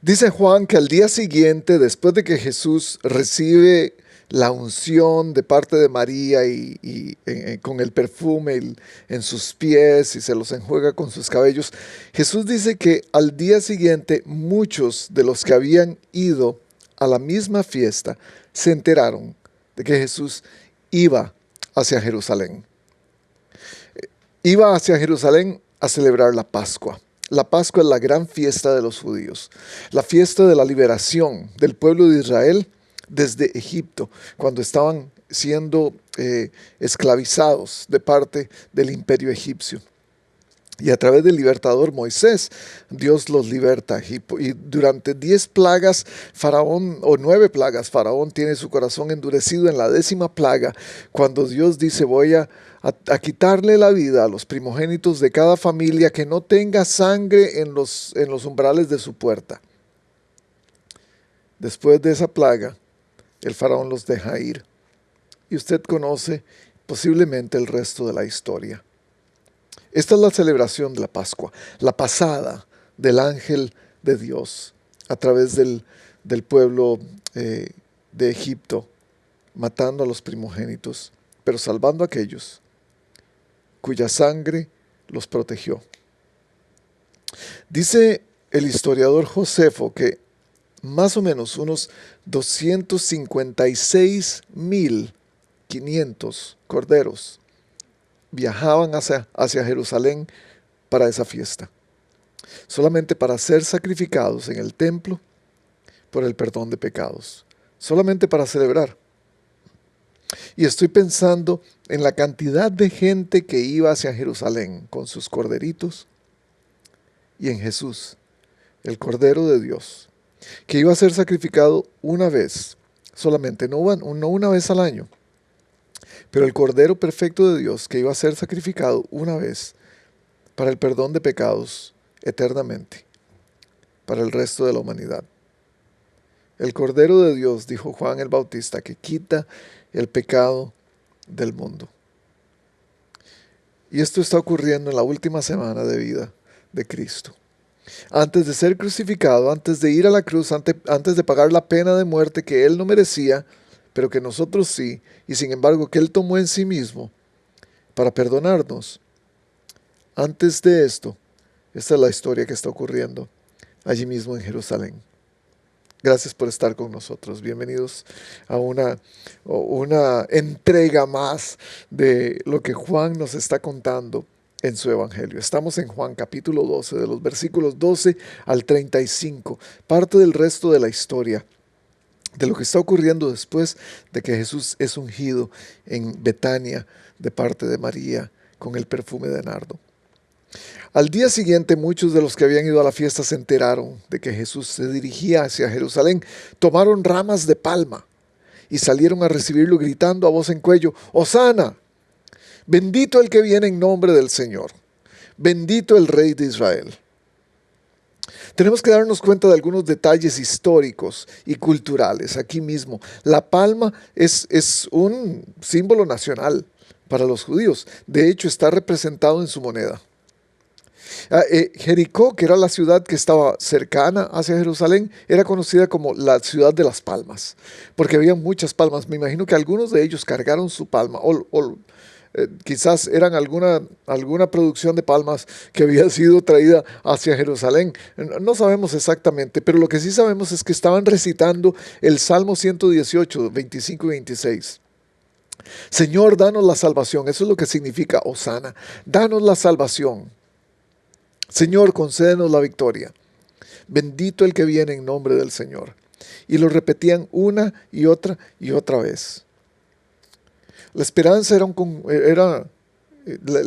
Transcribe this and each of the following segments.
Dice Juan que al día siguiente, después de que Jesús recibe la unción de parte de María con el perfume en sus pies y se los enjuaga con sus cabellos, Jesús dice que al día siguiente muchos de los que habían ido a la misma fiesta se enteraron de que Jesús iba hacia Jerusalén. Iba hacia Jerusalén a celebrar la Pascua. La Pascua es la gran fiesta de los judíos, la fiesta de la liberación del pueblo de Israel desde Egipto, cuando estaban siendo esclavizados de parte del imperio egipcio. Y a través del libertador Moisés, Dios los liberta. Y durante 10 plagas, Faraón, o 9 plagas, Faraón tiene su corazón endurecido en la 10ª plaga, cuando Dios dice, voy a quitarle la vida a los primogénitos de cada familia que no tenga sangre en los umbrales de su puerta. Después de esa plaga, el Faraón los deja ir. Y usted conoce posiblemente el resto de la historia. Esta es la celebración de la Pascua, la pasada del ángel de Dios a través del pueblo de Egipto, matando a los primogénitos, pero salvando a aquellos cuya sangre los protegió. Dice el historiador Josefo que más o menos unos 256.500 corderos viajaban hacia Jerusalén para esa fiesta, solamente para ser sacrificados en el templo por el perdón de pecados, solamente para celebrar. Y estoy pensando en la cantidad de gente que iba hacia Jerusalén con sus corderitos y en Jesús, el Cordero de Dios, que iba a ser sacrificado una vez, solamente, no una vez al año, pero el Cordero perfecto de Dios que iba a ser sacrificado una vez para el perdón de pecados eternamente, para el resto de la humanidad. El Cordero de Dios, dijo Juan el Bautista, que quita el pecado del mundo. Y esto está ocurriendo en la última semana de vida de Cristo. Antes de ser crucificado, antes de ir a la cruz, antes de pagar la pena de muerte que Él no merecía, pero que nosotros sí, y sin embargo que Él tomó en sí mismo para perdonarnos. Antes de esto, esta es la historia que está ocurriendo allí mismo en Jerusalén. Gracias por estar con nosotros. Bienvenidos a una entrega más de lo que Juan nos está contando en su evangelio. Estamos en Juan capítulo 12, de los versículos 12 al 35, parte del resto de la historia, de lo que está ocurriendo después de que Jesús es ungido en Betania de parte de María con el perfume de nardo. Al día siguiente, muchos de los que habían ido a la fiesta se enteraron de que Jesús se dirigía hacia Jerusalén. Tomaron ramas de palma y salieron a recibirlo gritando a voz en cuello, ¡Hosana! Bendito el que viene en nombre del Señor. Bendito el Rey de Israel. Tenemos que darnos cuenta de algunos detalles históricos y culturales aquí mismo. La palma es un símbolo nacional para los judíos. De hecho, está representado en su moneda. Jericó, que era la ciudad que estaba cercana hacia Jerusalén, era conocida como la ciudad de las palmas, porque había muchas palmas. Me imagino que algunos de ellos cargaron su palma, quizás eran alguna producción de palmas que había sido traída hacia Jerusalén. No sabemos exactamente, pero lo que sí sabemos es que estaban recitando el Salmo 118, 25 y 26. Señor, danos la salvación. Eso es lo que significa Hosana. Danos la salvación. Señor, concédenos la victoria. Bendito el que viene en nombre del Señor. Y lo repetían una y otra vez. La esperanza la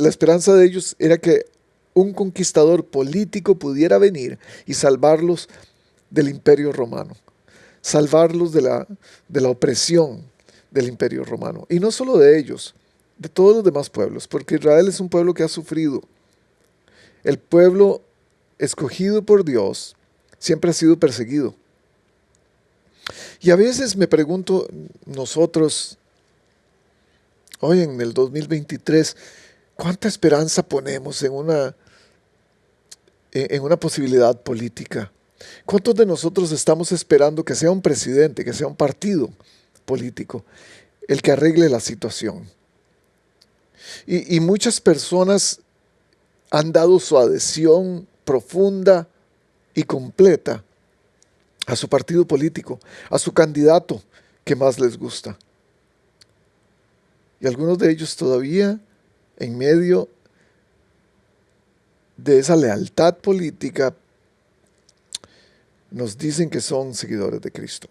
esperanza de ellos era que un conquistador político pudiera venir y salvarlos del imperio romano, salvarlos de la opresión del imperio romano. Y no solo de ellos, de todos los demás pueblos, porque Israel es un pueblo que ha sufrido. El pueblo escogido por Dios siempre ha sido perseguido. Y a veces me pregunto, nosotros, hoy en el 2023, ¿cuánta esperanza ponemos en una posibilidad política? ¿Cuántos de nosotros estamos esperando que sea un presidente, que sea un partido político, el que arregle la situación? Y muchas personas han dado su adhesión profunda y completa a su partido político, a su candidato que más les gusta. Y algunos de ellos todavía, en medio de esa lealtad política, nos dicen que son seguidores de Cristo.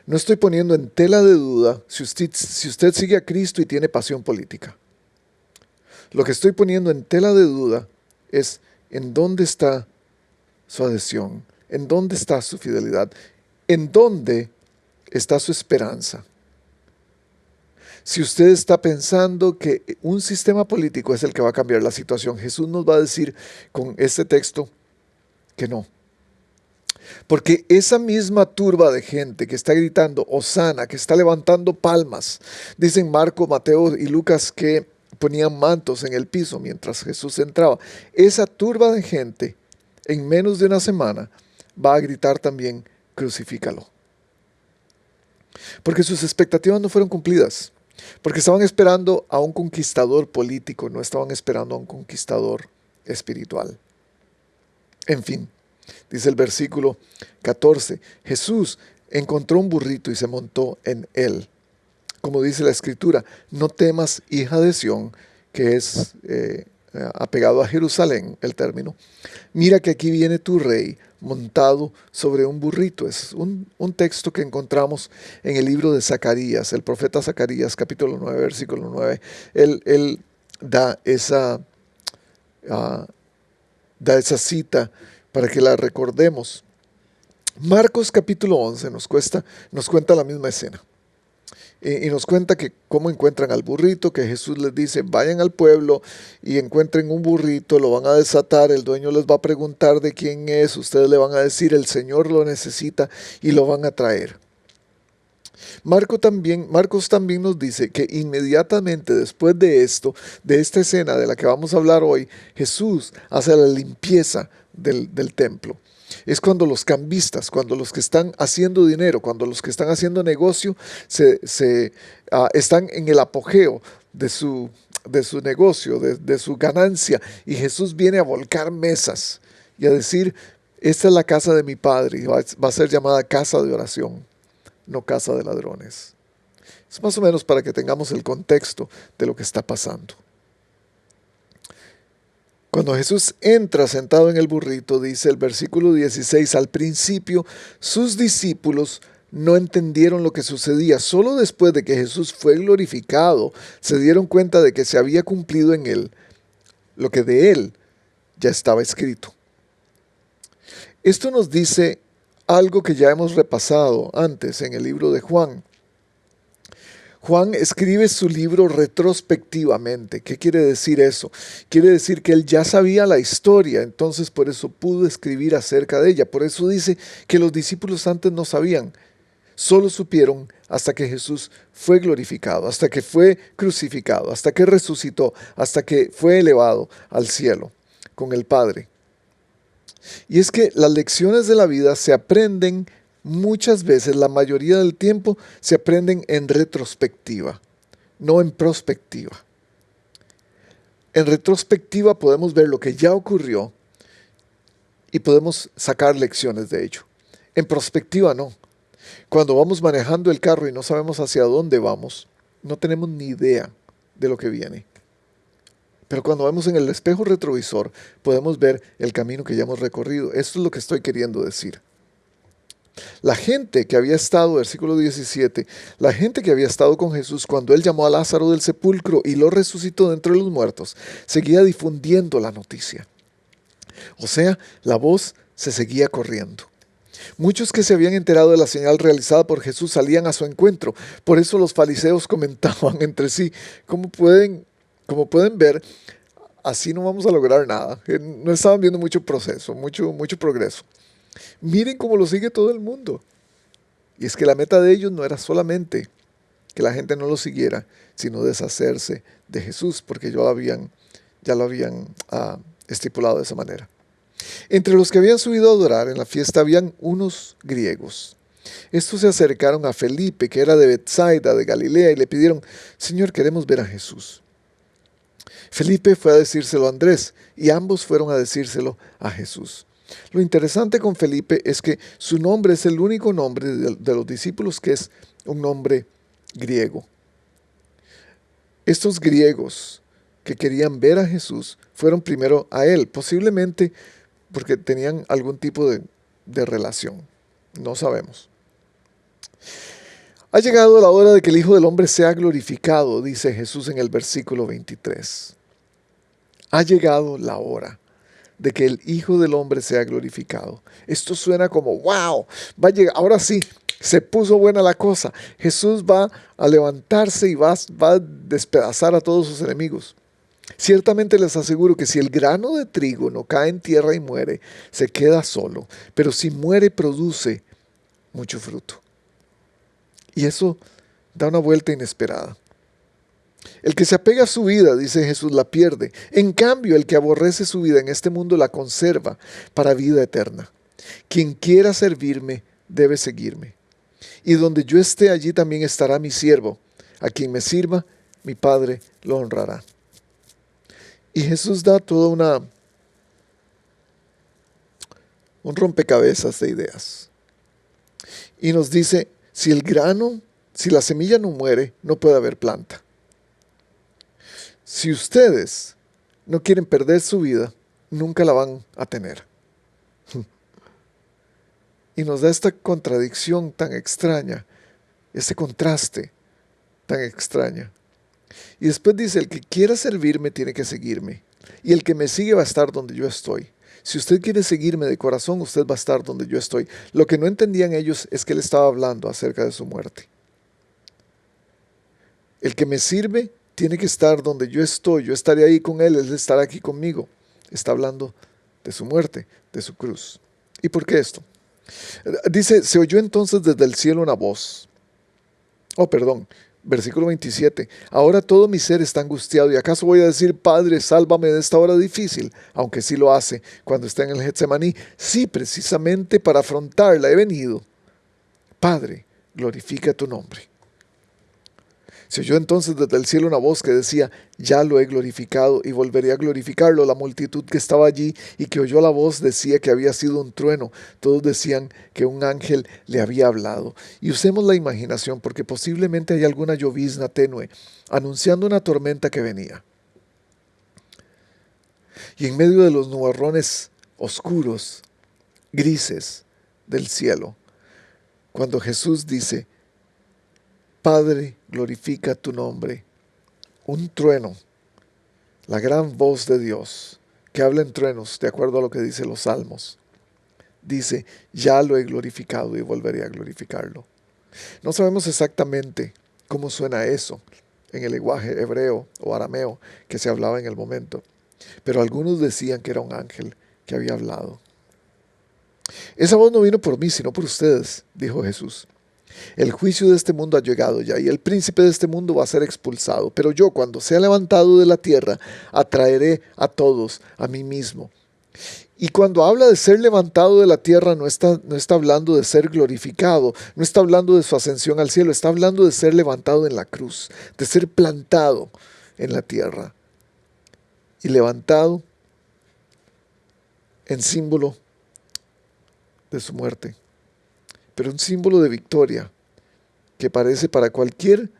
No estoy poniendo en tela de duda si usted sigue a Cristo y tiene pasión política. Lo que estoy poniendo en tela de duda es en dónde está su adhesión, en dónde está su fidelidad, en dónde está su esperanza. Si usted está pensando que un sistema político es el que va a cambiar la situación, Jesús nos va a decir con este texto que no. Porque esa misma turba de gente que está gritando Hosana, que está levantando palmas, dicen Marco, Mateo y Lucas que ponían mantos en el piso mientras Jesús entraba. Esa turba de gente en menos de una semana va a gritar también, crucifícalo. Porque sus expectativas no fueron cumplidas. Porque estaban esperando a un conquistador político, no estaban esperando a un conquistador espiritual. En fin, dice el versículo 14, Jesús encontró un burrito y se montó en él. Como dice la escritura, no temas, hija de Sión, que es apegado a Jerusalén el término. Mira que aquí viene tu rey montado sobre un burrito. Es un texto que encontramos en el libro de Zacarías, el profeta Zacarías, capítulo 9, versículo 9. Él da esa cita para que la recordemos. Marcos capítulo 11 nos cuenta la misma escena. Y nos cuenta que cómo encuentran al burrito, que Jesús les dice, vayan al pueblo y encuentren un burrito, lo van a desatar, el dueño les va a preguntar de quién es, ustedes le van a decir, el Señor lo necesita y lo van a traer. Marcos también nos dice que inmediatamente después de esto, de esta escena de la que vamos a hablar hoy, Jesús hace la limpieza del templo. Es cuando los cambistas, cuando los que están haciendo dinero, cuando los que están haciendo negocio están en el apogeo de su negocio, de su ganancia, y Jesús viene a volcar mesas y a decir, esta es la casa de mi Padre, y va a ser llamada casa de oración, no casa de ladrones. Es más o menos para que tengamos el contexto de lo que está pasando. Cuando Jesús entra sentado en el burrito, dice el versículo 16, al principio sus discípulos no entendieron lo que sucedía. Solo después de que Jesús fue glorificado, se dieron cuenta de que se había cumplido en él lo que de él ya estaba escrito. Esto nos dice algo que ya hemos repasado antes en el libro de Juan. Juan escribe su libro retrospectivamente. ¿Qué quiere decir eso? Quiere decir que él ya sabía la historia, entonces por eso pudo escribir acerca de ella. Por eso dice que los discípulos antes no sabían, solo supieron hasta que Jesús fue glorificado, hasta que fue crucificado, hasta que resucitó, hasta que fue elevado al cielo con el Padre. Y es que las lecciones de la vida se aprenden muchas veces, la mayoría del tiempo, se aprenden en retrospectiva, no en prospectiva. En retrospectiva podemos ver lo que ya ocurrió y podemos sacar lecciones de ello. En prospectiva no. Cuando vamos manejando el carro y no sabemos hacia dónde vamos, no tenemos ni idea de lo que viene. Pero cuando vemos en el espejo retrovisor, podemos ver el camino que ya hemos recorrido. Esto es lo que estoy queriendo decir. La gente que había estado, versículo 17, la gente que había estado con Jesús cuando él llamó a Lázaro del sepulcro y lo resucitó de entre los muertos, seguía difundiendo la noticia. O sea, la voz se seguía corriendo. Muchos que se habían enterado de la señal realizada por Jesús salían a su encuentro. Por eso los fariseos comentaban entre sí, como pueden ver, así no vamos a lograr nada. No estaban viendo mucho proceso, mucho progreso. Miren cómo lo sigue todo el mundo. Y es que la meta de ellos no era solamente que la gente no lo siguiera, sino deshacerse de Jesús, porque ya lo habían estipulado de esa manera. Entre los que habían subido a adorar en la fiesta habían unos griegos. Estos se acercaron a Felipe, que era de Betsaida, de Galilea, y le pidieron: Señor, queremos ver a Jesús. Felipe fue a decírselo a Andrés, y ambos fueron a decírselo a Jesús. Lo interesante con Felipe es que su nombre es el único nombre de los discípulos que es un nombre griego. Estos griegos que querían ver a Jesús fueron primero a él, posiblemente porque tenían algún tipo de relación. No sabemos. Ha llegado la hora de que el Hijo del Hombre sea glorificado, dice Jesús en el versículo 23. Ha llegado la hora de que el Hijo del Hombre sea glorificado. Esto suena como wow, va a llegar, ahora sí, se puso buena la cosa. Jesús va a levantarse y va a despedazar a todos sus enemigos. Ciertamente les aseguro que si el grano de trigo no cae en tierra y muere, se queda solo, pero si muere produce mucho fruto. Y eso da una vuelta inesperada. El que se apega a su vida, dice Jesús, la pierde. En cambio, el que aborrece su vida en este mundo la conserva para vida eterna. Quien quiera servirme debe seguirme. Y donde yo esté, allí también estará mi siervo. A quien me sirva, mi Padre lo honrará. Y Jesús da toda un rompecabezas de ideas. Y nos dice, si la semilla no muere, no puede haber planta. Si ustedes no quieren perder su vida, nunca la van a tener. Y nos da esta contradicción tan extraña, este contraste tan extraño. Y después dice, el que quiera servirme tiene que seguirme. Y el que me sigue va a estar donde yo estoy. Si usted quiere seguirme de corazón, usted va a estar donde yo estoy. Lo que no entendían ellos es que él estaba hablando acerca de su muerte. El que me sirve tiene que estar donde yo estoy. Yo estaré ahí con él estará aquí conmigo. Está hablando de su muerte, de su cruz. ¿Y por qué esto? Dice, se oyó entonces desde el cielo una voz. Versículo 27. Ahora todo mi ser está angustiado, y acaso voy a decir, Padre, sálvame de esta hora difícil, aunque sí lo hace cuando está en el Getsemaní. Sí, precisamente para afrontarla he venido. Padre, glorifica tu nombre. Se oyó entonces desde el cielo una voz que decía, ya lo he glorificado y volveré a glorificarlo. La multitud que estaba allí y que oyó la voz decía que había sido un trueno. Todos decían que un ángel le había hablado. Y usemos la imaginación porque posiblemente hay alguna llovizna tenue anunciando una tormenta que venía. Y en medio de los nubarrones oscuros, grises del cielo, cuando Jesús dice, Padre, glorifica tu nombre. Un trueno, la gran voz de Dios, que habla en truenos, de acuerdo a lo que dicen los salmos, dice, ya lo he glorificado y volveré a glorificarlo. No sabemos exactamente cómo suena eso en el lenguaje hebreo o arameo que se hablaba en el momento, pero algunos decían que era un ángel que había hablado. Esa voz no vino por mí, sino por ustedes, dijo Jesús. El juicio de este mundo ha llegado ya y el príncipe de este mundo va a ser expulsado. Pero yo, cuando sea levantado de la tierra, atraeré a todos a mí mismo. Y cuando habla de ser levantado de la tierra, no está hablando de ser glorificado, no está hablando de su ascensión al cielo, está hablando de ser levantado en la cruz, de ser plantado en la tierra y levantado en símbolo de su muerte, pero un símbolo de victoria que parece para cualquier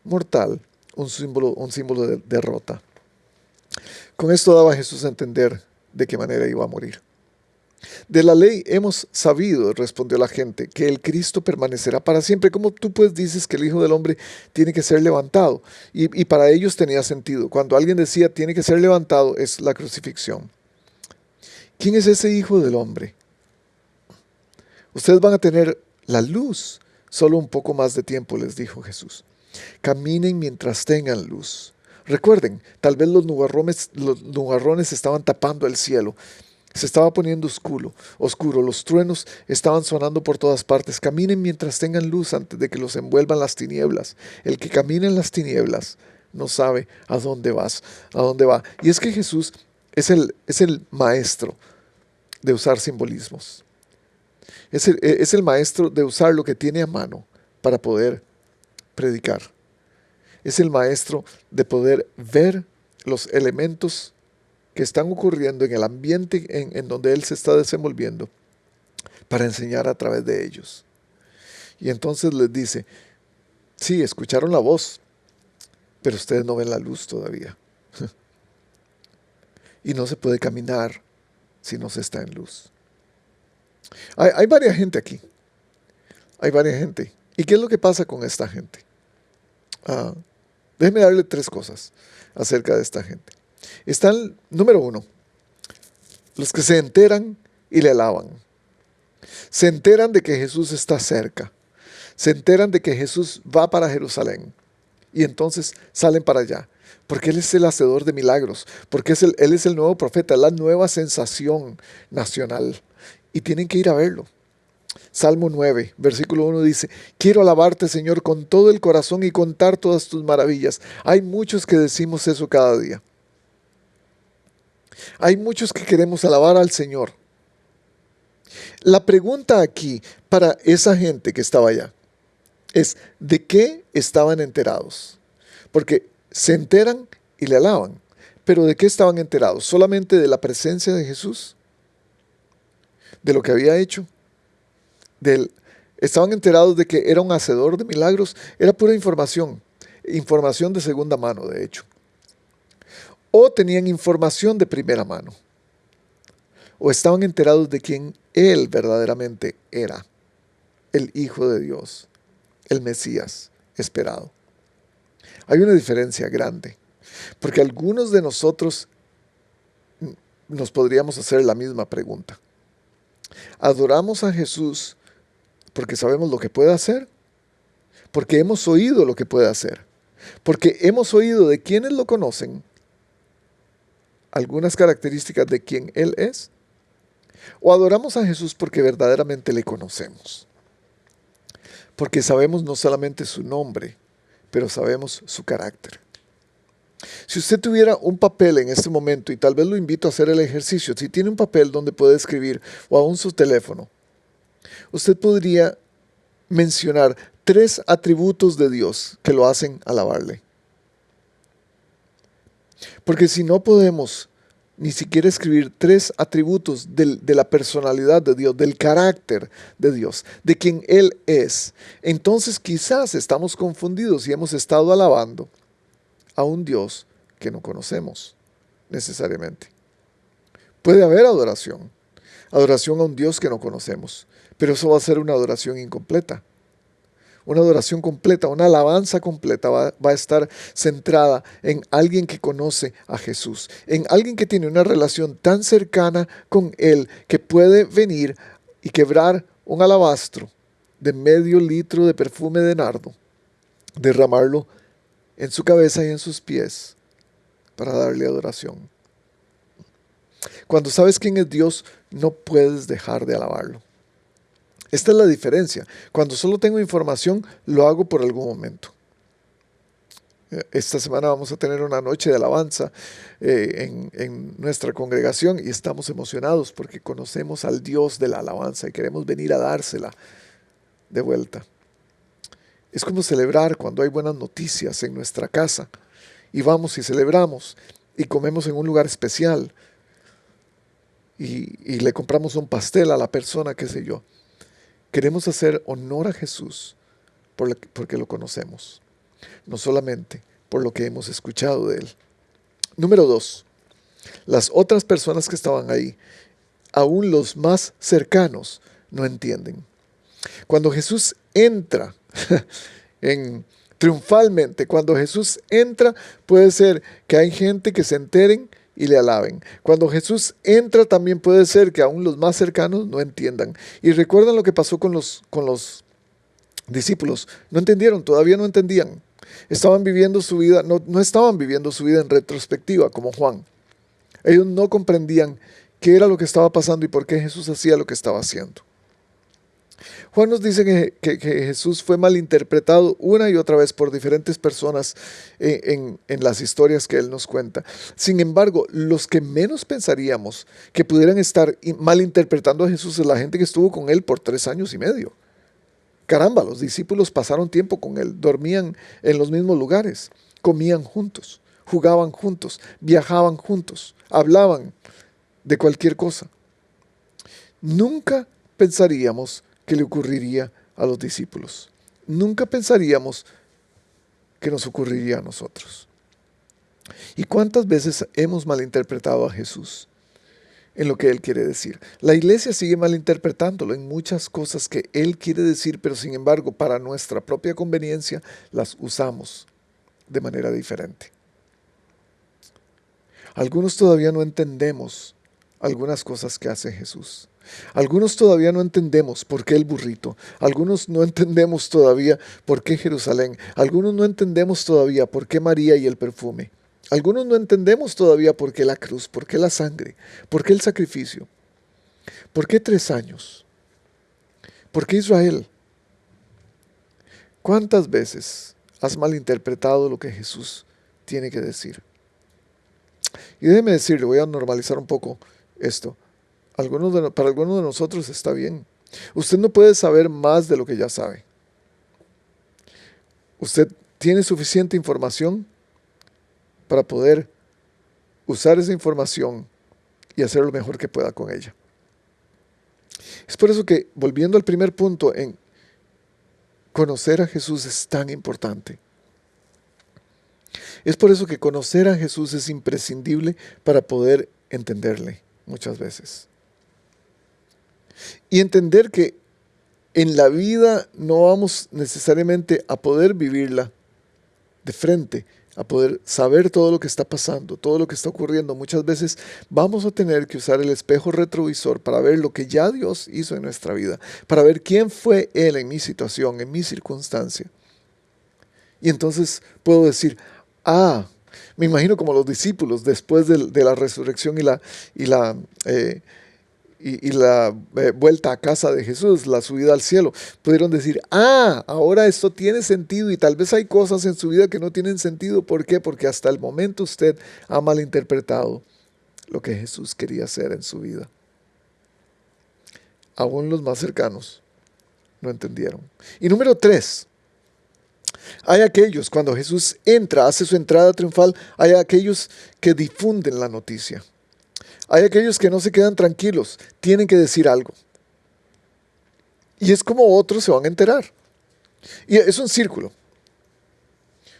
mortal un símbolo de derrota. Con esto daba Jesús a entender de qué manera iba a morir. De la ley hemos sabido, respondió la gente, que el Cristo permanecerá para siempre. ¿Cómo tú pues dices que el Hijo del Hombre tiene que ser levantado? Y para ellos tenía sentido. Cuando alguien decía tiene que ser levantado, es la crucifixión. ¿Quién es ese Hijo del Hombre? Ustedes van a tener la luz solo un poco más de tiempo, les dijo Jesús. Caminen mientras tengan luz. Recuerden, tal vez los nubarrones estaban tapando el cielo. Se estaba poniendo oscuro. Los truenos estaban sonando por todas partes. Caminen mientras tengan luz antes de que los envuelvan las tinieblas. El que camina en las tinieblas no sabe a dónde va. Y es que Jesús es el maestro de usar simbolismos. Es el maestro de usar lo que tiene a mano para poder predicar. Es el maestro de poder ver los elementos que están ocurriendo en el ambiente en donde él se está desenvolviendo para enseñar a través de ellos. Y entonces les dice, sí, escucharon la voz, pero ustedes no ven la luz todavía. Y no se puede caminar si no se está en luz. Hay varias gente aquí. Hay varias gente. ¿Y qué es lo que pasa con esta gente? Déjenme darle 3 cosas acerca de esta gente. Están, número 1, los que se enteran y le alaban. Se enteran de que Jesús está cerca. Se enteran de que Jesús va para Jerusalén. Y entonces salen para allá. Porque Él es el hacedor de milagros. Porque Él es el nuevo profeta, la nueva sensación nacional. Y tienen que ir a verlo. Salmo 9, versículo 1 dice, quiero alabarte, Señor, con todo el corazón y contar todas tus maravillas. Hay muchos que decimos eso cada día. Hay muchos que queremos alabar al Señor. La pregunta aquí para esa gente que estaba allá es, ¿de qué estaban enterados? Porque se enteran y le alaban. ¿Pero de qué estaban enterados? ¿Solamente de la presencia de Jesús? ¿De lo que había hecho? Estaban enterados de que era un hacedor de milagros? Era pura información. Información de segunda mano, de hecho. O tenían información de primera mano. O estaban enterados de quién Él verdaderamente era. El Hijo de Dios. El Mesías esperado. Hay una diferencia grande. Porque algunos de nosotros nos podríamos hacer la misma pregunta. ¿Adoramos a Jesús porque sabemos lo que puede hacer? Porque hemos oído lo que puede hacer. Porque hemos oído de quienes lo conocen algunas características de quién Él es. ¿O adoramos a Jesús porque verdaderamente le conocemos? Porque sabemos no solamente su nombre, pero sabemos su carácter. Si usted tuviera un papel en este momento, y tal vez lo invito a hacer el ejercicio, si tiene un papel donde puede escribir, o aún su teléfono, usted podría mencionar 3 atributos de Dios que lo hacen alabarle. Porque si no podemos ni siquiera escribir 3 atributos de la personalidad de Dios, del carácter de Dios, de quien Él es, entonces quizás estamos confundidos y hemos estado alabando a un Dios que no conocemos necesariamente. Puede haber adoración a un Dios que no conocemos, pero eso va a ser una adoración incompleta. Una adoración completa, una alabanza completa va a estar centrada en alguien que conoce a Jesús, en alguien que tiene una relación tan cercana con Él que puede venir y quebrar un alabastro de medio litro de perfume de nardo, derramarlo en su cabeza y en sus pies para darle adoración. Cuando sabes quién es Dios, no puedes dejar de alabarlo. Esta es la diferencia. Cuando solo tengo información, lo hago por algún momento. Esta semana vamos a tener una noche de alabanza en nuestra congregación y estamos emocionados porque conocemos al Dios de la alabanza y queremos venir a dársela de vuelta. Es como celebrar cuando hay buenas noticias en nuestra casa y vamos y celebramos y comemos en un lugar especial y le compramos un pastel a la persona, qué sé yo. Queremos hacer honor a Jesús porque lo conocemos, no solamente por lo que hemos escuchado de Él. Número 2, las otras personas que estaban ahí, aún los más cercanos, no entienden. Cuando Jesús entra triunfalmente, cuando Jesús entra, puede ser que hay gente que se enteren y le alaben. Cuando Jesús entra, también puede ser que aún los más cercanos no entiendan. Y recuerdan lo que pasó con los discípulos. No entendieron, todavía no entendían. Estaban viviendo su vida, no estaban viviendo su vida en retrospectiva como Juan. Ellos no comprendían qué era lo que estaba pasando y por qué Jesús hacía lo que estaba haciendo. Juan nos dice que Jesús fue malinterpretado una y otra vez por diferentes personas en las historias que él nos cuenta. Sin embargo, los que menos pensaríamos que pudieran estar malinterpretando a Jesús es la gente que estuvo con él por 3 años y medio. Caramba, los discípulos pasaron tiempo con él, dormían en los mismos lugares, comían juntos, jugaban juntos, viajaban juntos, hablaban de cualquier cosa. Nunca pensaríamos que le ocurriría a los discípulos. Nunca pensaríamos que nos ocurriría a nosotros. ¿Y cuántas veces hemos malinterpretado a Jesús en lo que Él quiere decir? La iglesia sigue malinterpretándolo en muchas cosas que Él quiere decir, pero sin embargo, para nuestra propia conveniencia, las usamos de manera diferente. Algunos todavía no entendemos algunas cosas que hace Jesús. Algunos todavía no entendemos por qué el burrito. Algunos no entendemos todavía por qué Jerusalén. Algunos no entendemos todavía por qué María y el perfume. Algunos no entendemos todavía por qué la cruz, por qué la sangre, por qué el sacrificio. ¿Por qué 3 años? ¿Por qué Israel? ¿Cuántas veces has malinterpretado lo que Jesús tiene que decir? Y déjeme decirle, voy a normalizar un poco esto. Para algunos de nosotros está bien. Usted no puede saber más de lo que ya sabe. Usted tiene suficiente información para poder usar esa información y hacer lo mejor que pueda con ella. Es por eso que, volviendo al primer punto, en conocer a Jesús es tan importante. Es por eso que conocer a Jesús es imprescindible para poder entenderle muchas veces. Y entender que en la vida no vamos necesariamente a poder vivirla de frente, a poder saber todo lo que está pasando, todo lo que está ocurriendo. Muchas veces vamos a tener que usar el espejo retrovisor para ver lo que ya Dios hizo en nuestra vida, para ver quién fue Él en mi situación, en mi circunstancia. Y entonces puedo decir, me imagino como los discípulos después de la resurrección y la vuelta a casa de Jesús, la subida al cielo, pudieron decir, ahora esto tiene sentido, y tal vez hay cosas en su vida que no tienen sentido. ¿Por qué? Porque hasta el momento usted ha malinterpretado lo que Jesús quería hacer en su vida. Aún los más cercanos no entendieron. Y número 3, hay aquellos, cuando Jesús hace su entrada triunfal, hay aquellos que difunden la noticia. Hay aquellos que no se quedan tranquilos, tienen que decir algo. Y es como otros se van a enterar. Y es un círculo.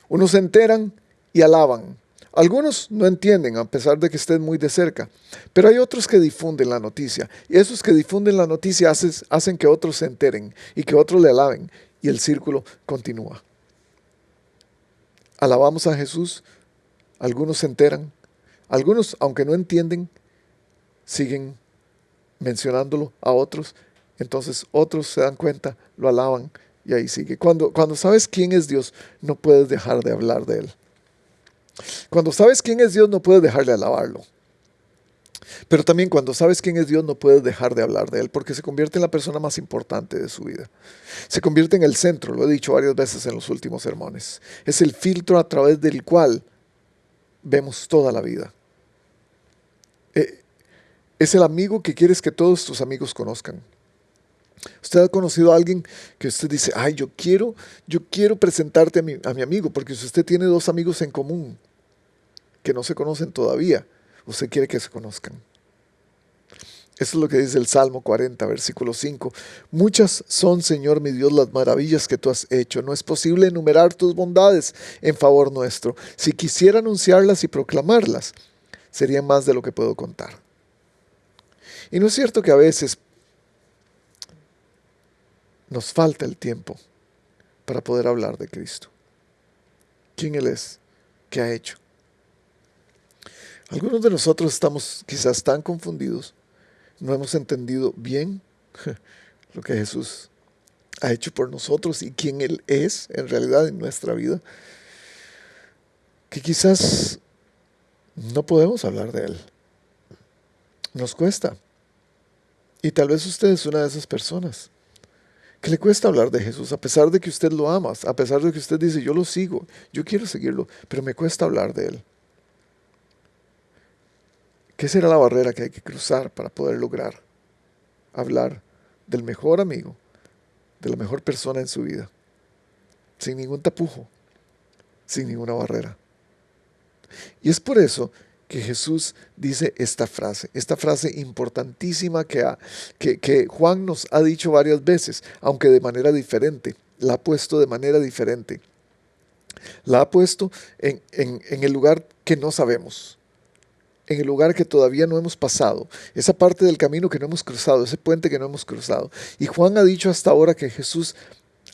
Unos se enteran y alaban. Algunos no entienden, a pesar de que estén muy de cerca. Pero hay otros que difunden la noticia. Y esos que difunden la noticia hacen que otros se enteren y que otros le alaben. Y el círculo continúa. Alabamos a Jesús, algunos se enteran, algunos, aunque no entienden, siguen mencionándolo a otros, entonces otros se dan cuenta, lo alaban y ahí sigue. Cuando sabes quién es Dios, no puedes dejar de hablar de Él. Cuando sabes quién es Dios, no puedes dejar de alabarlo. Pero también cuando sabes quién es Dios, no puedes dejar de hablar de Él, porque se convierte en la persona más importante de su vida. Se convierte en el centro, lo he dicho varias veces en los últimos sermones. Es el filtro a través del cual vemos toda la vida. Es el amigo que quieres que todos tus amigos conozcan. Usted ha conocido a alguien que usted dice, yo quiero presentarte a mi amigo, porque si usted tiene 2 amigos en común que no se conocen todavía, usted quiere que se conozcan. Eso es lo que dice el Salmo 40, versículo 5. Muchas son, Señor mi Dios, las maravillas que tú has hecho. No es posible enumerar tus bondades en favor nuestro. Si quisiera anunciarlas y proclamarlas, serían más de lo que puedo contar. Y no es cierto que a veces nos falta el tiempo para poder hablar de Cristo. ¿Quién Él es? ¿Qué ha hecho? Algunos de nosotros estamos quizás tan confundidos, no hemos entendido bien lo que Jesús ha hecho por nosotros y quién Él es en realidad en nuestra vida, que quizás no podemos hablar de Él. Nos cuesta. Y tal vez usted es una de esas personas. que le cuesta hablar de Jesús, a pesar de que usted lo ama, a pesar de que usted dice, yo lo sigo, yo quiero seguirlo, pero me cuesta hablar de Él. ¿Qué será la barrera que hay que cruzar para poder lograr hablar del mejor amigo, de la mejor persona en su vida, sin ningún tapujo, sin ninguna barrera? Y es por eso que Jesús dice esta frase importantísima que Juan nos ha dicho varias veces, aunque de manera diferente, la ha puesto de manera diferente. La ha puesto en el lugar que no sabemos, en el lugar que todavía no hemos pasado, esa parte del camino que no hemos cruzado, ese puente que no hemos cruzado. Y Juan ha dicho hasta ahora que Jesús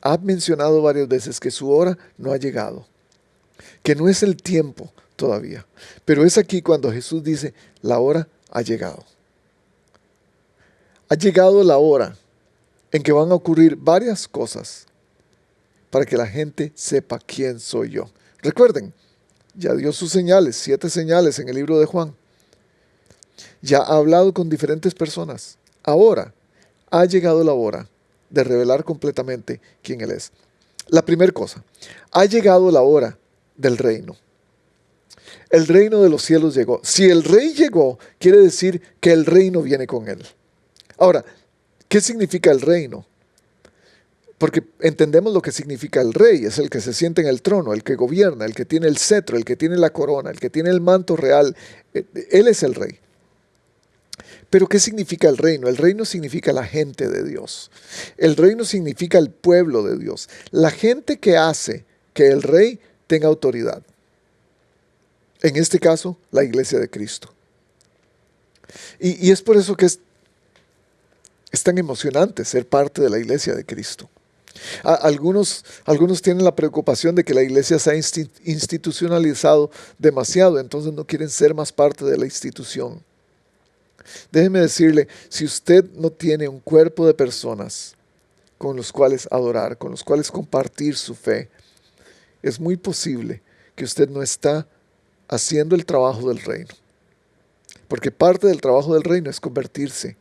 ha mencionado varias veces que su hora no ha llegado, que no es el tiempo todavía. Pero es aquí cuando Jesús dice, la hora ha llegado. Ha llegado la hora en que van a ocurrir varias cosas para que la gente sepa quién soy yo. Recuerden, ya dio sus señales, 7 señales en el libro de Juan. Ya ha hablado con diferentes personas. Ahora ha llegado la hora de revelar completamente quién Él es. La primera cosa, ha llegado la hora del reino. El reino de los cielos llegó. Si el rey llegó, quiere decir que el reino viene con Él. Ahora, ¿qué significa el reino? Porque entendemos lo que significa el rey, es el que se sienta en el trono, el que gobierna, el que tiene el cetro, el que tiene la corona, el que tiene el manto real. Él es el rey. Pero ¿qué significa el reino? El reino significa la gente de Dios. El reino significa el pueblo de Dios. La gente que hace que el rey tenga autoridad. En este caso, la iglesia de Cristo. Y es por eso que es tan emocionante ser parte de la iglesia de Cristo. Algunos tienen la preocupación de que la iglesia se ha institucionalizado demasiado, entonces no quieren ser más parte de la institución. Déjeme decirle, si usted no tiene un cuerpo de personas con los cuales adorar, con los cuales compartir su fe, es muy posible que usted no está haciendo el trabajo del reino. Porque parte del trabajo del reino es convertirse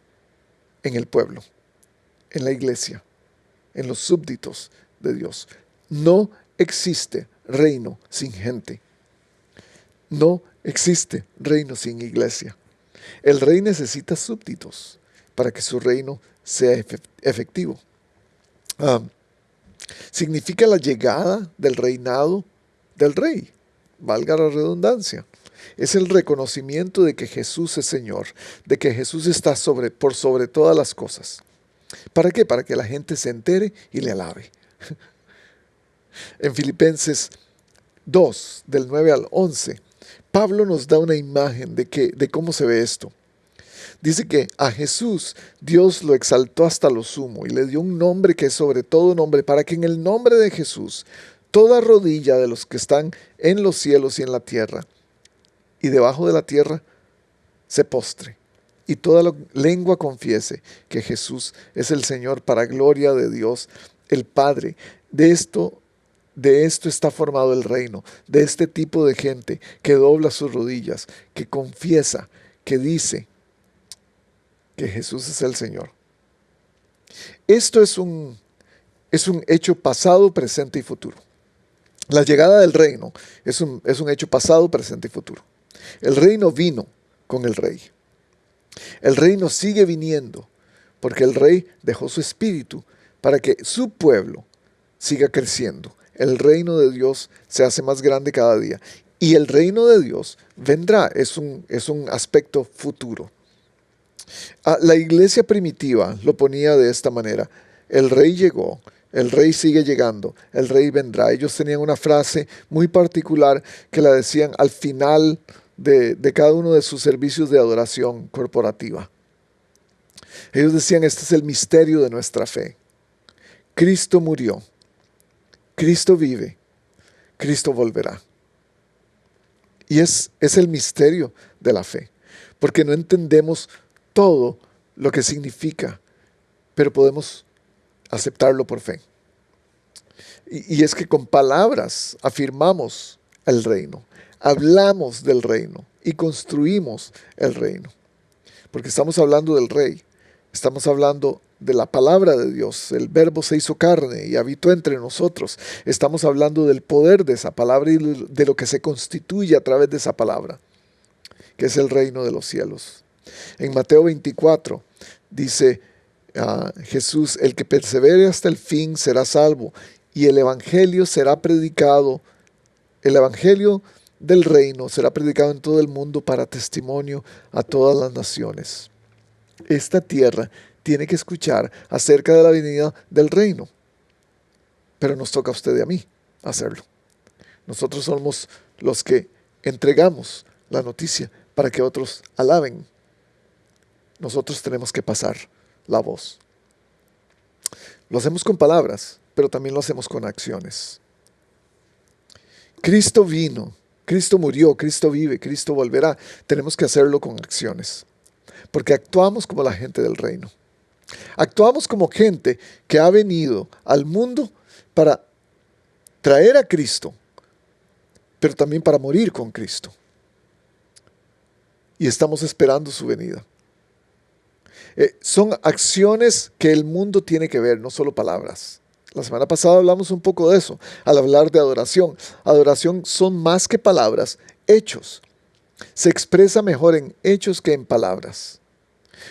en el pueblo, en la iglesia, en los súbditos de Dios. No existe reino sin gente. No existe reino sin iglesia. El rey necesita súbditos para que su reino sea efectivo. Significa la llegada del reinado del rey, valga la redundancia. Es el reconocimiento de que Jesús es Señor, de que Jesús está por sobre todas las cosas. ¿Para qué? Para que la gente se entere y le alabe. En Filipenses 2, del 9 al 11, Pablo nos da una imagen de cómo se ve esto. Dice que a Jesús Dios lo exaltó hasta lo sumo y le dio un nombre que es sobre todo nombre, para que en el nombre de Jesús toda rodilla de los que están en los cielos y en la tierra y debajo de la tierra se postre, y toda lengua confiese que Jesús es el Señor, para gloria de Dios el Padre. De esto está formado el reino, de este tipo de gente que dobla sus rodillas, que confiesa, que dice que Jesús es el Señor. Esto es un hecho pasado, presente y futuro. La llegada del reino es un hecho pasado, presente y futuro. El reino vino con el rey. El reino sigue viniendo porque el rey dejó su espíritu para que su pueblo siga creciendo. El reino de Dios se hace más grande cada día. Y el reino de Dios vendrá, es un aspecto futuro. La iglesia primitiva lo ponía de esta manera: el rey llegó, el rey sigue llegando, el rey vendrá. Ellos tenían una frase muy particular que la decían al final de cada uno de sus servicios de adoración corporativa. Ellos decían: este es el misterio de nuestra fe. Cristo murió, Cristo vive, Cristo volverá. Y es el misterio de la fe, porque no entendemos todo lo que significa, pero podemos aceptarlo por fe. Y es que con palabras afirmamos el reino, hablamos del reino y construimos el reino. Porque estamos hablando del rey, estamos hablando de la palabra de Dios. El verbo se hizo carne y habitó entre nosotros. Estamos hablando del poder de esa palabra y de lo que se constituye a través de esa palabra, que es el reino de los cielos. En Mateo 24 dice Jesús: el que persevere hasta el fin será salvo, y el evangelio será predicado, el evangelio del reino será predicado en todo el mundo para testimonio a todas las naciones. Esta tierra tiene que escuchar acerca de la venida del reino, pero nos toca a usted y a mí hacerlo. Nosotros somos los que entregamos la noticia para que otros alaben. Nosotros tenemos que pasar la voz. Lo hacemos con palabras, pero también lo hacemos con acciones. Cristo vino, Cristo murió, Cristo vive, Cristo volverá. Tenemos que hacerlo con acciones, porque actuamos como la gente del reino. Actuamos como gente que ha venido al mundo para traer a Cristo, pero también para morir con Cristo. Y estamos esperando su venida. Son acciones que el mundo tiene que ver, no solo palabras. La semana pasada hablamos un poco de eso, al hablar de adoración. Adoración son más que palabras, hechos. Se expresa mejor en hechos que en palabras.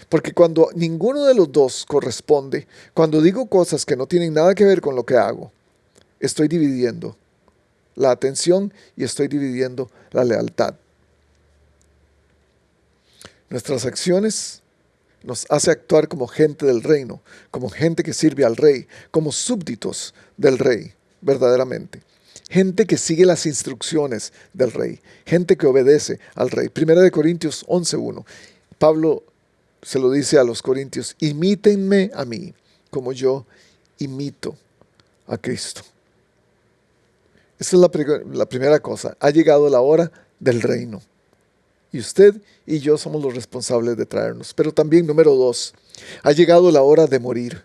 Porque cuando ninguno de los dos corresponde, cuando digo cosas que no tienen nada que ver con lo que hago, estoy dividiendo la atención y estoy dividiendo la lealtad. Nuestras acciones nos hace actuar como gente del reino, como gente que sirve al rey, como súbditos del rey, verdaderamente. Gente que sigue las instrucciones del rey, gente que obedece al rey. 1 Corintios 11:1. Pablo se lo dice a los corintios: imítenme a mí, como yo imito a Cristo. Esa es la primera cosa. Ha llegado la hora del reino. Y usted y yo somos los responsables de traernos. Pero también, número 2, ha llegado la hora de morir.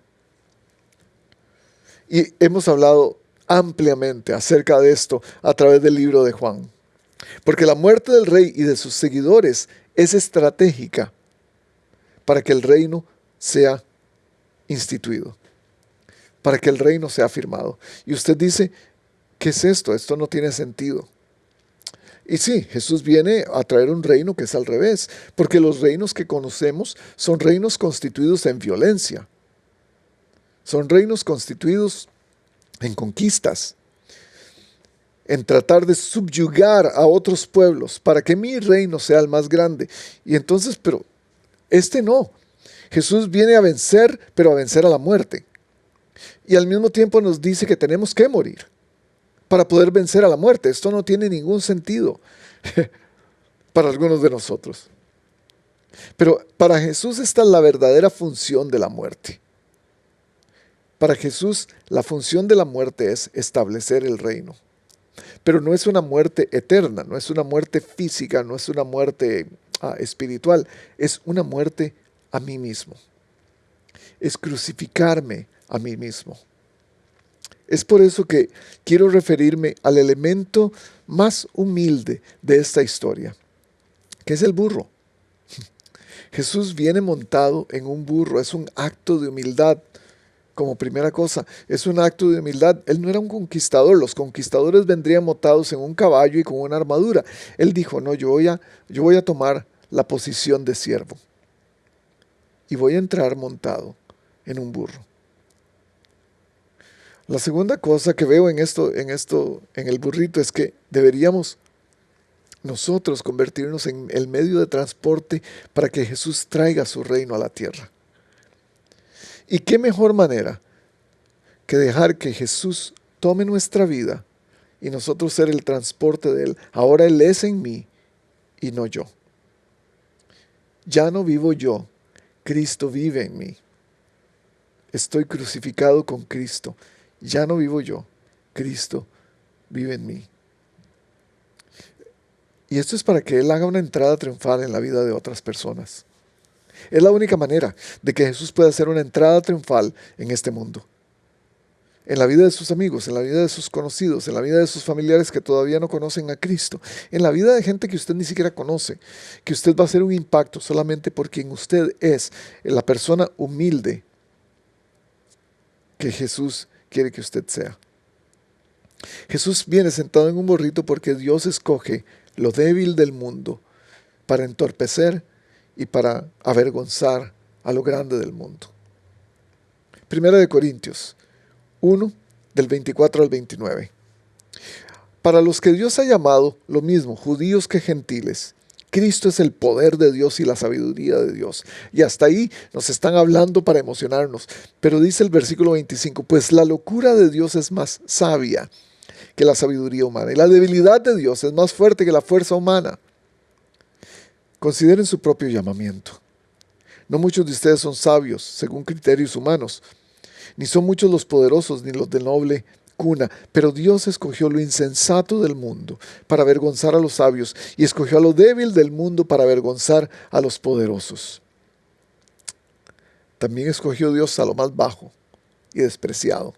Y hemos hablado ampliamente acerca de esto a través del libro de Juan. Porque la muerte del rey y de sus seguidores es estratégica para que el reino sea instituido, para que el reino sea firmado. Y usted dice: ¿qué es esto? Esto no tiene sentido. Y sí, Jesús viene a traer un reino que es al revés, porque los reinos que conocemos son reinos constituidos en violencia. Son reinos constituidos en conquistas, en tratar de subyugar a otros pueblos para que mi reino sea el más grande. Y entonces, pero este no. Jesús viene a vencer, pero a vencer a la muerte. Y al mismo tiempo nos dice que tenemos que morir para poder vencer a la muerte. Esto no tiene ningún sentido para algunos de nosotros. Pero para Jesús esta es la verdadera función de la muerte. Para Jesús la función de la muerte es establecer el reino. Pero no es una muerte eterna, no es una muerte física, no es una muerte espiritual, es una muerte a mí mismo. Es crucificarme a mí mismo. Es por eso que quiero referirme al elemento más humilde de esta historia, que es el burro. Jesús viene montado en un burro, es un acto de humildad. Como primera cosa, es un acto de humildad. Él no era un conquistador, los conquistadores vendrían montados en un caballo y con una armadura. Él dijo: no, yo voy a tomar la posición de siervo y voy a entrar montado en un burro. La segunda cosa que veo en el burrito, es que deberíamos nosotros convertirnos en el medio de transporte para que Jesús traiga su reino a la tierra. ¿Y qué mejor manera que dejar que Jesús tome nuestra vida y nosotros ser el transporte de Él? Ahora Él es en mí y no yo. Ya no vivo yo, Cristo vive en mí. Estoy crucificado con Cristo. Ya no vivo yo, Cristo vive en mí. Y esto es para que Él haga una entrada triunfal en la vida de otras personas. Es la única manera de que Jesús pueda hacer una entrada triunfal en este mundo. En la vida de sus amigos, en la vida de sus conocidos, en la vida de sus familiares que todavía no conocen a Cristo, en la vida de gente que usted ni siquiera conoce, que usted va a hacer un impacto solamente por quien usted es, la persona humilde que Jesús quiere que usted sea. Jesús viene sentado en un burrito porque Dios escoge lo débil del mundo para entorpecer y para avergonzar a lo grande del mundo. Primera de Corintios 1, del 24 al 29. Para los que Dios ha llamado, lo mismo, judíos que gentiles, Cristo es el poder de Dios y la sabiduría de Dios. Y hasta ahí nos están hablando para emocionarnos. Pero dice el versículo 25, pues la locura de Dios es más sabia que la sabiduría humana, y la debilidad de Dios es más fuerte que la fuerza humana. Consideren su propio llamamiento. No muchos de ustedes son sabios, según criterios humanos, ni son muchos los poderosos, ni los de noble cuna, pero Dios escogió lo insensato del mundo para avergonzar a los sabios, y escogió a lo débil del mundo para avergonzar a los poderosos. También escogió Dios a lo más bajo y despreciado,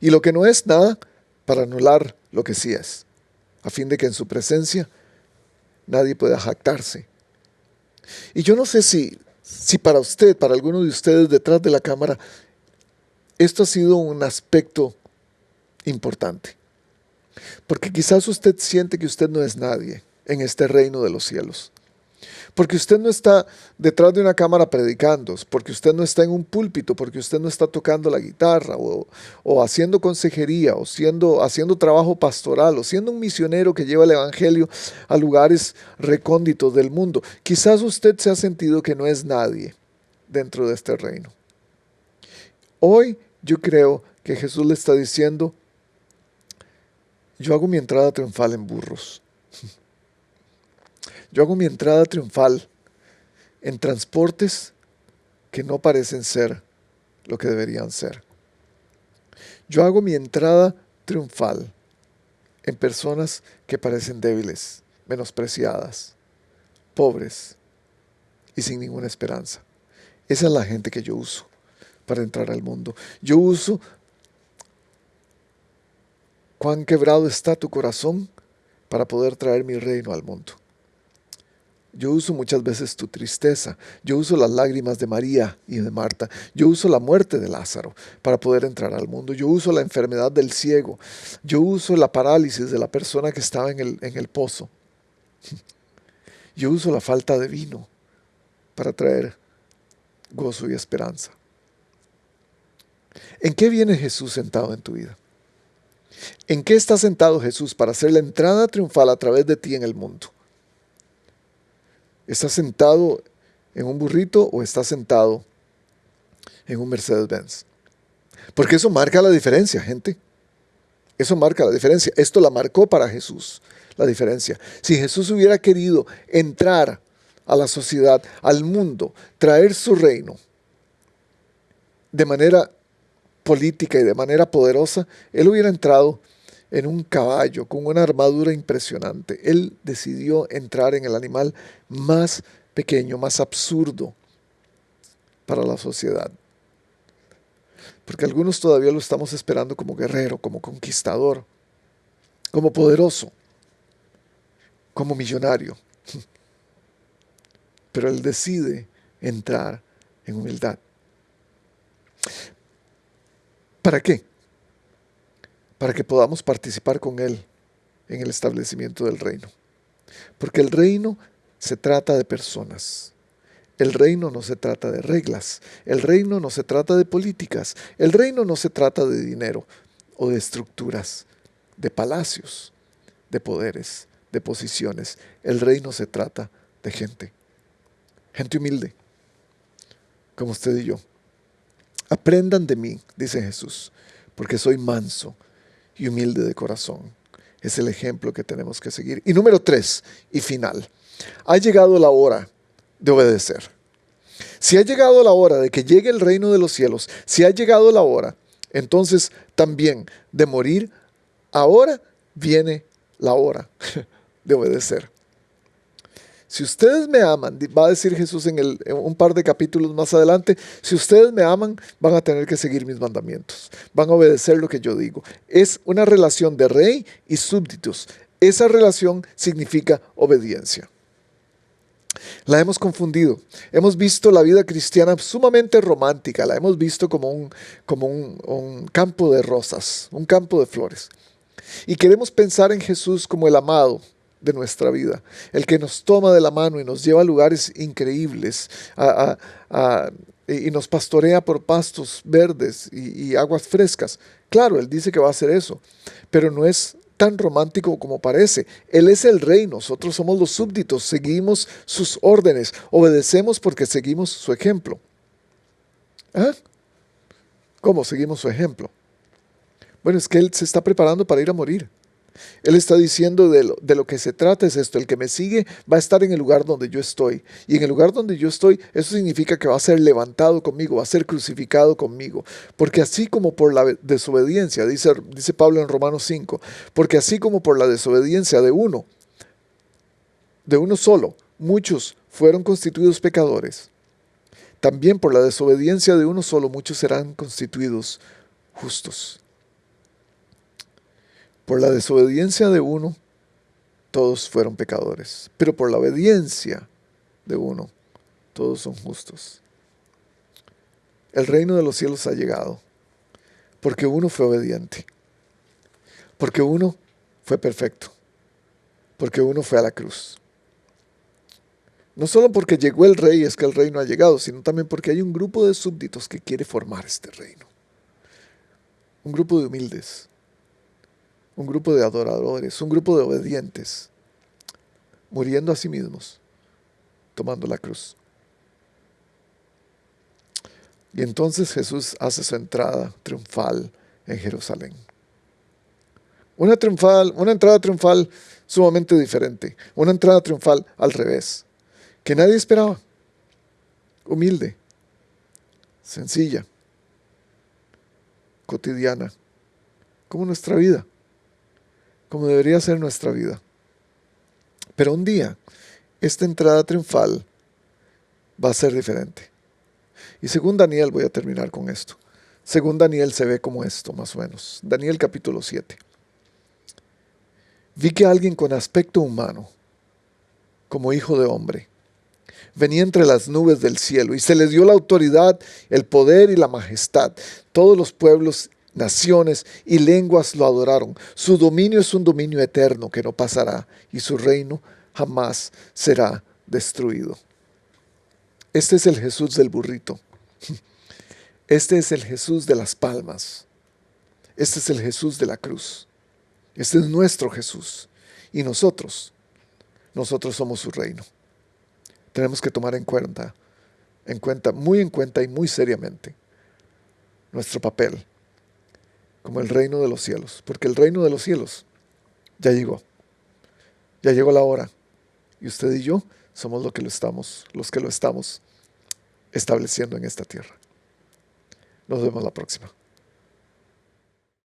y lo que no es nada, para anular lo que sí es, a fin de que en su presencia nadie pueda jactarse. Y yo no sé si para usted, para alguno de ustedes detrás de la cámara, esto ha sido un aspecto importante. Porque quizás usted siente que usted no es nadie en este reino de los cielos. Porque usted no está detrás de una cámara predicando, porque usted no está en un púlpito, porque usted no está tocando la guitarra o haciendo consejería o haciendo trabajo pastoral o siendo un misionero que lleva el evangelio a lugares recónditos del mundo. Quizás usted se ha sentido que no es nadie dentro de este reino. Hoy yo creo que Jesús le está diciendo, yo hago mi entrada triunfal en burros. Yo hago mi entrada triunfal en transportes que no parecen ser lo que deberían ser. Yo hago mi entrada triunfal en personas que parecen débiles, menospreciadas, pobres y sin ninguna esperanza. Esa es la gente que yo uso para entrar al mundo. Yo uso cuán quebrado está tu corazón para poder traer mi reino al mundo. Yo uso muchas veces tu tristeza, yo uso las lágrimas de María y de Marta, yo uso la muerte de Lázaro para poder entrar al mundo, yo uso la enfermedad del ciego, yo uso la parálisis de la persona que estaba en el pozo, yo uso la falta de vino para traer gozo y esperanza. ¿En qué viene Jesús sentado en tu vida? ¿En qué está sentado Jesús para hacer la entrada triunfal a través de ti en el mundo? ¿Estás sentado en un burrito o estás sentado en un Mercedes-Benz? Porque eso marca la diferencia, gente. Eso marca la diferencia. Esto la marcó para Jesús, la diferencia. Si Jesús hubiera querido entrar a la sociedad, al mundo, traer su reino de manera política y de manera poderosa, Él hubiera entrado en un caballo con una armadura impresionante. Él decidió entrar en el animal más pequeño, más absurdo para la sociedad. Porque algunos todavía lo estamos esperando como guerrero, como conquistador, como poderoso, como millonario. Pero Él decide entrar en humildad. ¿Para qué? Para que podamos participar con Él en el establecimiento del reino. Porque el reino se trata de personas. El reino no se trata de reglas. El reino no se trata de políticas. El reino no se trata de dinero o de estructuras, de palacios, de poderes, de posiciones. El reino se trata de gente. Gente humilde, como usted y yo. Aprendan de mí, dice Jesús, porque soy manso y humilde de corazón. Es el ejemplo que tenemos que seguir. Y número 3, y final. Ha llegado la hora de obedecer. Si ha llegado la hora de que llegue el reino de los cielos, si ha llegado la hora, entonces también de morir, ahora viene la hora de obedecer. Si ustedes me aman, va a decir Jesús en un par de capítulos más adelante, si ustedes me aman, van a tener que seguir mis mandamientos, van a obedecer lo que yo digo. Es una relación de rey y súbditos. Esa relación significa obediencia. La hemos confundido. Hemos visto la vida cristiana sumamente romántica. La hemos visto como un campo de rosas, un campo de flores. Y queremos pensar en Jesús como el amado de nuestra vida, el que nos toma de la mano y nos lleva a lugares increíbles y nos pastorea por pastos verdes y aguas frescas. Claro, Él dice que va a hacer eso, pero no es tan romántico como parece. Él es el rey, nosotros somos los súbditos, seguimos sus órdenes, obedecemos porque seguimos su ejemplo. ¿Ah? ¿Cómo seguimos su ejemplo? Bueno, es que Él se está preparando para ir a morir. Él está diciendo de lo que se trata es esto, el que me sigue va a estar en el lugar donde yo estoy. Y en el lugar donde yo estoy, eso significa que va a ser levantado conmigo, va a ser crucificado conmigo. Porque así como por la desobediencia, dice Pablo en Romanos 5, porque así como por la desobediencia de uno solo, muchos fueron constituidos pecadores, también por la desobediencia de uno solo, muchos serán constituidos justos. Por la desobediencia de uno, todos fueron pecadores, pero por la obediencia de uno, todos son justos. El reino de los cielos ha llegado, porque uno fue obediente, porque uno fue perfecto, porque uno fue a la cruz. No solo porque llegó el rey es que el reino ha llegado, sino también porque hay un grupo de súbditos que quiere formar este reino. Un grupo de humildes, un grupo de adoradores, un grupo de obedientes, muriendo a sí mismos, tomando la cruz. Y entonces Jesús hace su entrada triunfal en Jerusalén. Una entrada triunfal sumamente diferente, una entrada triunfal al revés, que nadie esperaba. Humilde, sencilla, cotidiana, como nuestra vida, como debería ser nuestra vida. Pero un día, esta entrada triunfal va a ser diferente. Y según Daniel, voy a terminar con esto. Según Daniel se ve como esto, más o menos. Daniel capítulo 7. Vi que alguien con aspecto humano, como hijo de hombre, venía entre las nubes del cielo y se les dio la autoridad, el poder y la majestad. Todos los pueblos, naciones y lenguas lo adoraron. Su dominio es un dominio eterno que no pasará y su reino jamás será destruido. Este es el Jesús del burrito. Este es el Jesús de las palmas. Este es el Jesús de la cruz. Este es nuestro Jesús. Y nosotros somos su reino. Tenemos que tomar muy en cuenta y muy seriamente nuestro papel como el reino de los cielos. Porque el reino de los cielos ya llegó. Ya llegó la hora. Y usted y yo somos los que lo estamos estableciendo en esta tierra. Nos vemos la próxima.